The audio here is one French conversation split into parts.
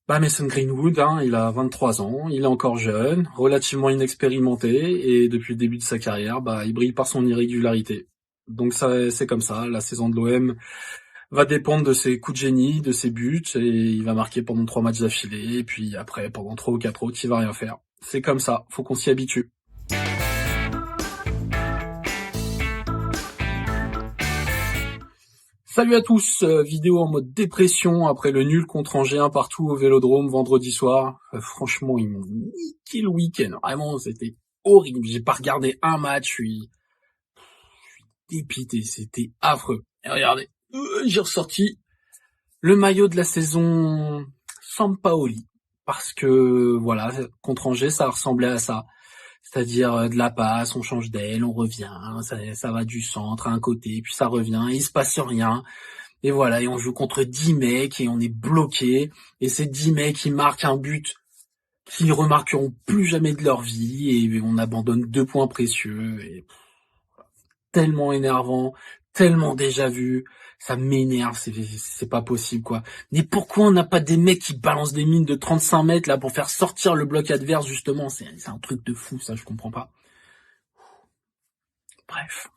Bah Mason Greenwood, hein, il a 23 ans, il est encore jeune, relativement inexpérimenté, et depuis le début de sa carrière, bah il brille par son irrégularité. Donc ça, c'est comme ça, la saison de l'OM va dépendre de ses coups de génie, de ses buts, et il va marquer pendant 3 matchs d'affilée, et puis après, pendant 3 ou 4 autres, il va rien faire. C'est comme ça, faut qu'on s'y habitue. Salut à tous, vidéo en mode dépression après le nul contre Angers 1 partout au Vélodrome vendredi soir. Franchement, ils m'ont niqué le week-end. Vraiment, c'était horrible. J'ai pas regardé un match, je suis dépité, c'était affreux. Et regardez, j'ai ressorti le maillot de la saison Sampaoli. Parce que, voilà, contre Angers, ça ressemblait à ça. C'est-à-dire de la passe, on change d'aile, on revient, ça va du centre à un côté, puis ça revient, et il se passe rien. Et voilà, et on joue contre 10 mecs et on est bloqué. Et ces 10 mecs, ils marquent un but qu'ils remarqueront plus jamais de leur vie et on abandonne 2 points précieux. Et tellement énervant, tellement déjà vu. Ça m'énerve, c'est pas possible, quoi. Mais pourquoi on n'a pas des mecs qui balancent des mines de 35 mètres, là, pour faire sortir le bloc adverse, justement? C'est un truc de fou, ça, je comprends pas. Bref.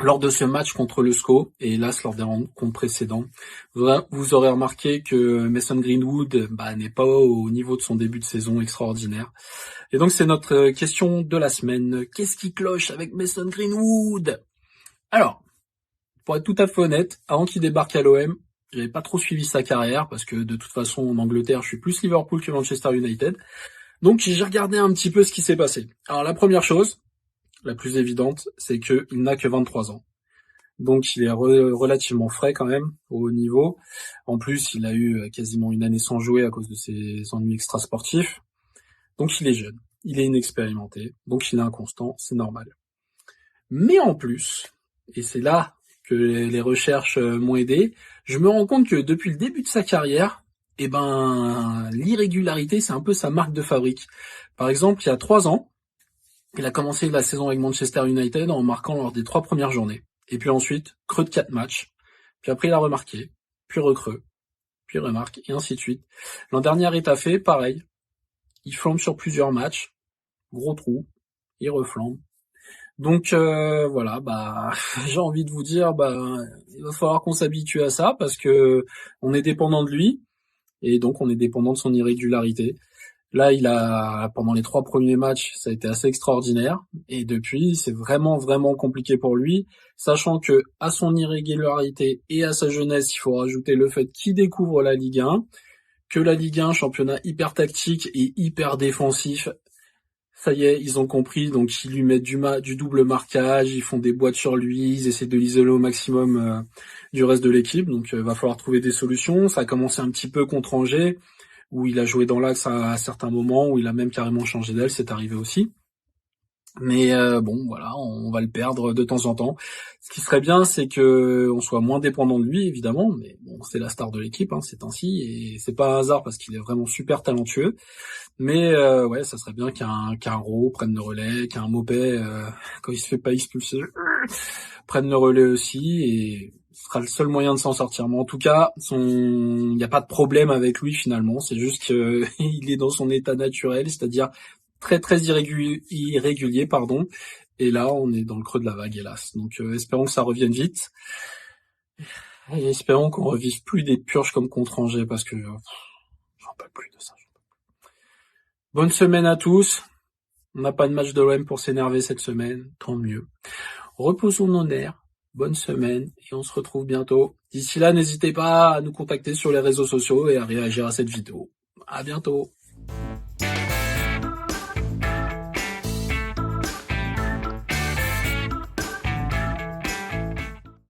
Lors de ce match contre le SCO, et hélas lors des rencontres précédentes, vous aurez remarqué que Mason Greenwood n'est pas au niveau de son début de saison extraordinaire. Et donc c'est notre question de la semaine. Qu'est-ce qui cloche avec Mason Greenwood? Alors, pour être tout à fait honnête, avant qu'il débarque à l'OM, j'avais pas trop suivi sa carrière, parce que de toute façon en Angleterre, je suis plus Liverpool que Manchester United. Donc j'ai regardé un petit peu ce qui s'est passé. Alors la première chose, la plus évidente, c'est qu'il n'a que 23 ans. Donc il est relativement frais quand même au haut niveau. En plus, il a eu quasiment une année sans jouer à cause de ses ennuis extrasportifs. Donc il est jeune, il est inexpérimenté, donc il est inconstant, c'est normal. Mais en plus, et c'est là que les recherches m'ont aidé, je me rends compte que depuis le début de sa carrière, l'irrégularité, c'est un peu sa marque de fabrique. Par exemple, il y a 3 ans, il a commencé la saison avec Manchester United en marquant lors des 3 premières journées. Et puis ensuite, creux de 4 matchs. Puis après, il a remarqué. Puis recreux. Puis remarque. Et ainsi de suite. L'an dernier, il a fait pareil. Il flambe sur plusieurs matchs. Gros trou. Il reflambe. Donc voilà, j'ai envie de vous dire, il va falloir qu'on s'habitue à ça parce que on est dépendant de lui et donc on est dépendant de son irrégularité. Là, pendant les 3 premiers matchs, ça a été assez extraordinaire. Et depuis, c'est vraiment, vraiment compliqué pour lui. Sachant que, à son irrégularité et à sa jeunesse, il faut rajouter le fait qu'il découvre la Ligue 1. Que la Ligue 1, championnat hyper tactique et hyper défensif. Ça y est, ils ont compris. Donc, ils lui mettent du double marquage. Ils font des boîtes sur lui. Ils essaient de l'isoler au maximum du reste de l'équipe. Donc, va falloir trouver des solutions. Ça a commencé un petit peu contre Angers, où il a joué dans l'axe à certains moments, où il a même carrément changé d'aile, c'est arrivé aussi. Mais bon, voilà, on va le perdre de temps en temps. Ce qui serait bien, c'est que on soit moins dépendant de lui, évidemment, mais bon, c'est la star de l'équipe, hein, c'est ainsi, et c'est pas un hasard parce qu'il est vraiment super talentueux. Mais ouais, ça serait bien qu'un Ro prenne le relais, qu'un Maupay, quand il se fait pas expulser, prenne le relais aussi, et ce sera le seul moyen de s'en sortir. Mais en tout cas, il n'y a pas de problème avec lui finalement, c'est juste qu'il est dans son état naturel, c'est-à-dire très très irrégulier, pardon. Et là, on est dans le creux de la vague, hélas. Donc espérons que ça revienne vite. Et espérons qu'on revive plus des purges comme contre Angers, parce que j'en peux plus de ça. Bonne semaine à tous. On n'a pas de match de l'OM pour s'énerver cette semaine, tant mieux. Reposons nos nerfs. Bonne semaine et on se retrouve bientôt. D'ici là, n'hésitez pas à nous contacter sur les réseaux sociaux et à réagir à cette vidéo. À bientôt.